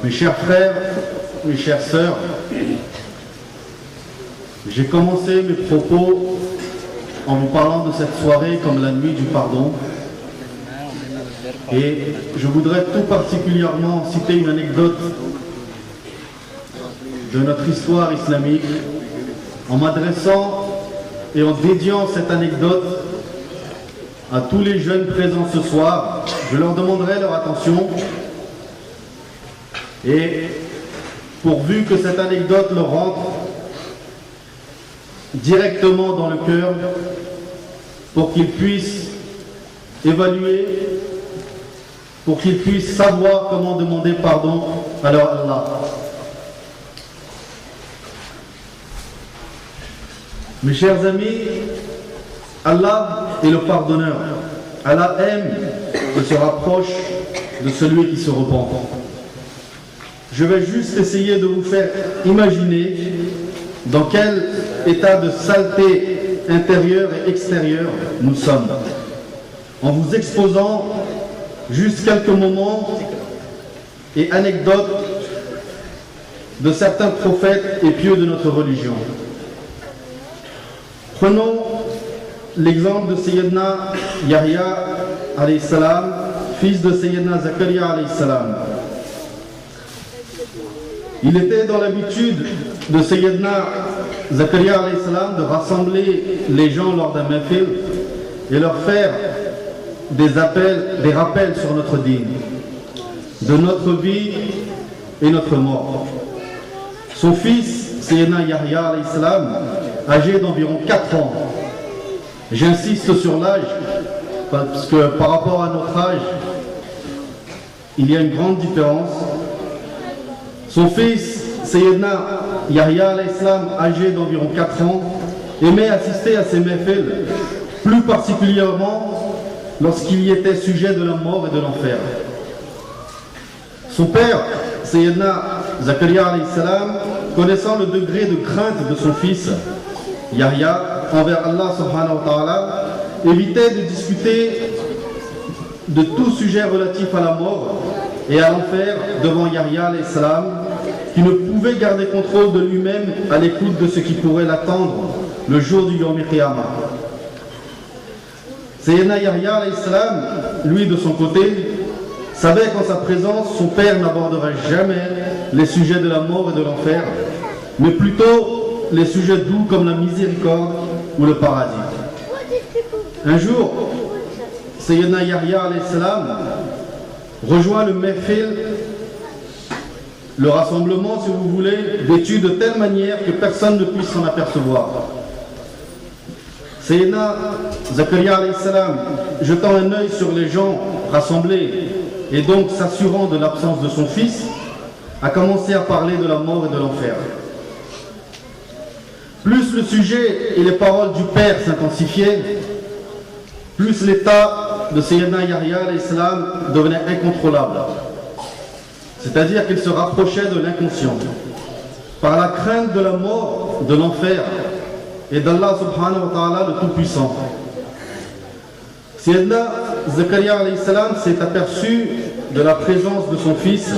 Mes chers frères, mes chères sœurs, j'ai commencé mes propos en vous parlant de cette soirée comme la nuit du pardon. Et je voudrais tout particulièrement citer une anecdote de notre histoire islamique en m'adressant et en dédiant cette anecdote à tous les jeunes présents ce soir. Je leur demanderai leur attention et pourvu que cette anecdote leur rentre directement dans le cœur pour qu'ils puissent évaluer, pour qu'ils puissent savoir comment demander pardon à leur Allah. Mes chers amis, Allah est le pardonneur. Allah aime et se rapproche de celui qui se repent. Je vais juste essayer de vous faire imaginer dans quel état de saleté intérieure et extérieure nous sommes, en vous exposant juste quelques moments et anecdotes de certains prophètes et pieux de notre religion. Prenons l'exemple de Sayyidina Yahya alayhi salam, fils de Sayyidina Zakaria alayhi salam. Il était dans l'habitude de Sayyidina Zakaria alayhi salam de rassembler les gens lors d'un mahfil et leur faire des rappels sur notre dîn, de notre vie et notre mort. Son fils, Sayyidina Yahya alayhi salam, âgé d'environ 4 ans. J'insiste sur l'âge parce que par rapport à notre âge, il y a une grande différence. Son fils, Sayyidina Yahya alayhi salam, âgé d'environ 4 ans, aimait assister à ces mahfils, plus particulièrement lorsqu'il y était sujet de la mort et de l'enfer. Son père, Sayyidina Zakaria alayhi salam, connaissant le degré de crainte de son fils, Yahya, envers Allah subhanahu wa ta'ala, évitait de discuter de tout sujet relatif à la mort et à l'enfer devant Yahya alayhi salam, qui ne pouvait garder contrôle de lui-même à l'écoute de ce qui pourrait l'attendre le jour du Yawm al-Qiyamah. Sayyidina Yahya alayhi salam, lui de son côté, savait qu'en sa présence, son père n'aborderait jamais les sujets de la mort et de l'enfer, mais plutôt les sujets doux comme la miséricorde ou le paradis. Un jour, Sayyidina Yahya alayhi salam rejoint le mahfil, le rassemblement, si vous voulez, vêtu de telle manière que personne ne puisse s'en apercevoir. Sayyidina Zakaria alayhi salam, jetant un œil sur les gens rassemblés et donc s'assurant de l'absence de son fils, a commencé à parler de la mort et de l'enfer. Plus le sujet et les paroles du père s'intensifiaient, plus l'état de Sayyidina Yahya alayhi salam devenait incontrôlable. C'est-à-dire qu'il se rapprochait de l'inconscient. Par la crainte de la mort, de l'enfer et d'Allah subhanahu wa ta'ala le Tout-Puissant. Sayyidina Zakaria alayhi salam s'est aperçu de la présence de son fils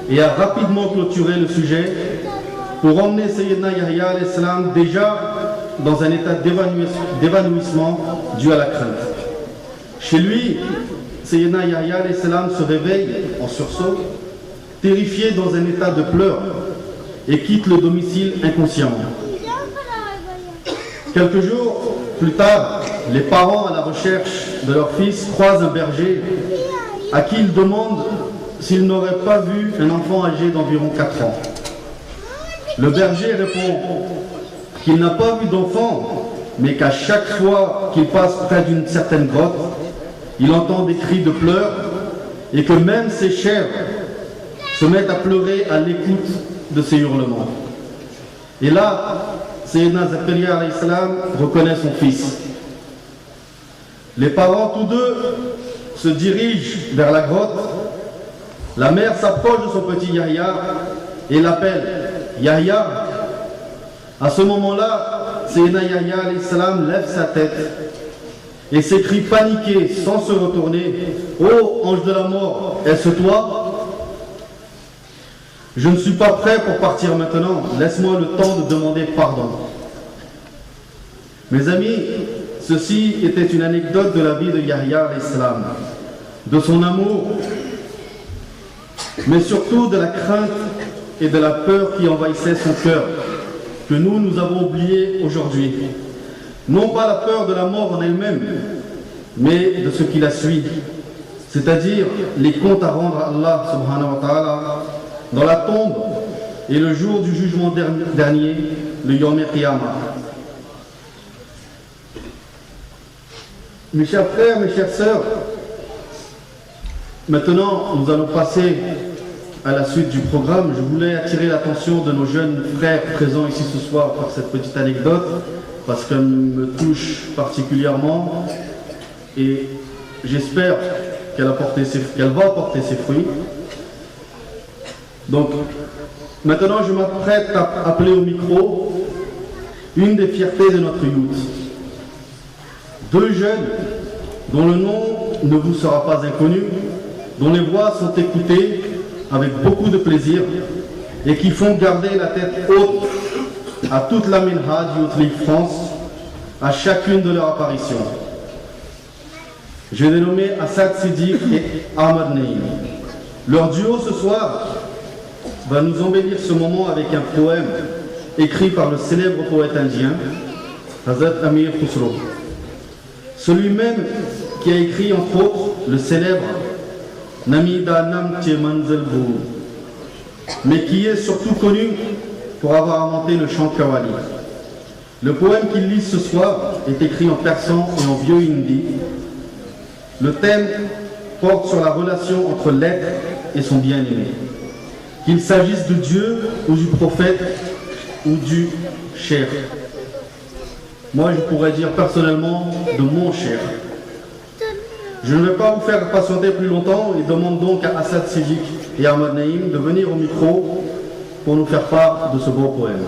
et a rapidement clôturé le sujet pour emmener Sayyidina Yahya alayhi salam déjà dans un état d'évanouissement dû à la crainte. Chez lui, Sayyidina Yahya alayhi salam se réveille en sursaut, terrifié dans un état de pleurs, et quitte le domicile inconsciemment. Quelques jours plus tard, les parents à la recherche de leur fils croisent un berger à qui ils demandent s'il n'aurait pas vu un enfant âgé d'environ 4 ans. Le berger répond qu'il n'a pas vu d'enfant, mais qu'à chaque fois qu'il passe près d'une certaine grotte, il entend des cris de pleurs et que même ses chèvres se mettent à pleurer à l'écoute de ces hurlements. Et là, Sayyidina Zakaria alayhi salam reconnaît son fils. Les parents tous deux se dirigent vers la grotte. La mère s'approche de son petit Yahya et l'appelle Yahya. À ce moment-là, Sayyidina Yahya alayhi salam lève sa tête et s'écrie paniqué sans se retourner: « Oh ange de la mort, est-ce toi ?» Je ne suis pas prêt pour partir maintenant. Laisse-moi le temps de demander pardon. Mes amis, ceci était une anecdote de la vie de Yahya al-Islam, de son amour, mais surtout de la crainte et de la peur qui envahissait son cœur, que nous avons oublié aujourd'hui. Non pas la peur de la mort en elle-même, mais de ce qui la suit, c'est-à-dire les comptes à rendre à Allah subhanahu wa ta'ala dans la tombe et le jour du jugement dernier, le Yom Qiyamah. Mes chers frères, mes chères sœurs, maintenant nous allons passer à la suite du programme. Je voulais attirer l'attention de nos jeunes frères présents ici ce soir par cette petite anecdote, parce qu'elle me touche particulièrement et j'espère qu'elle va porter ses fruits. Donc, maintenant je m'apprête à appeler au micro une des fiertés de notre youth. Deux jeunes dont le nom ne vous sera pas inconnu, dont les voix sont écoutées avec beaucoup de plaisir et qui font garder la tête haute à toute la Minhaj Youth League France à chacune de leurs apparitions. Je les nommé Assad Siddiq et Ahmad Naïm. Leur duo ce soir va nous embellir ce moment avec un poème écrit par le célèbre poète indien Hazrat Amir Khusro. Celui-même qui a écrit entre autres le célèbre Namida Namche Manzelbou, mais qui est surtout connu pour avoir inventé le chant Qawwali. Le poème qu'il lit ce soir est écrit en persan et en vieux hindi. Le thème porte sur la relation entre l'être et son bien-aimé. Qu'il s'agisse de Dieu ou du prophète ou du cher. Moi je pourrais dire personnellement de mon cher. Je ne vais pas vous faire patienter plus longtemps et demande donc à Assad Siddiq et Ahmad Naïm de venir au micro pour nous faire part de ce beau poème.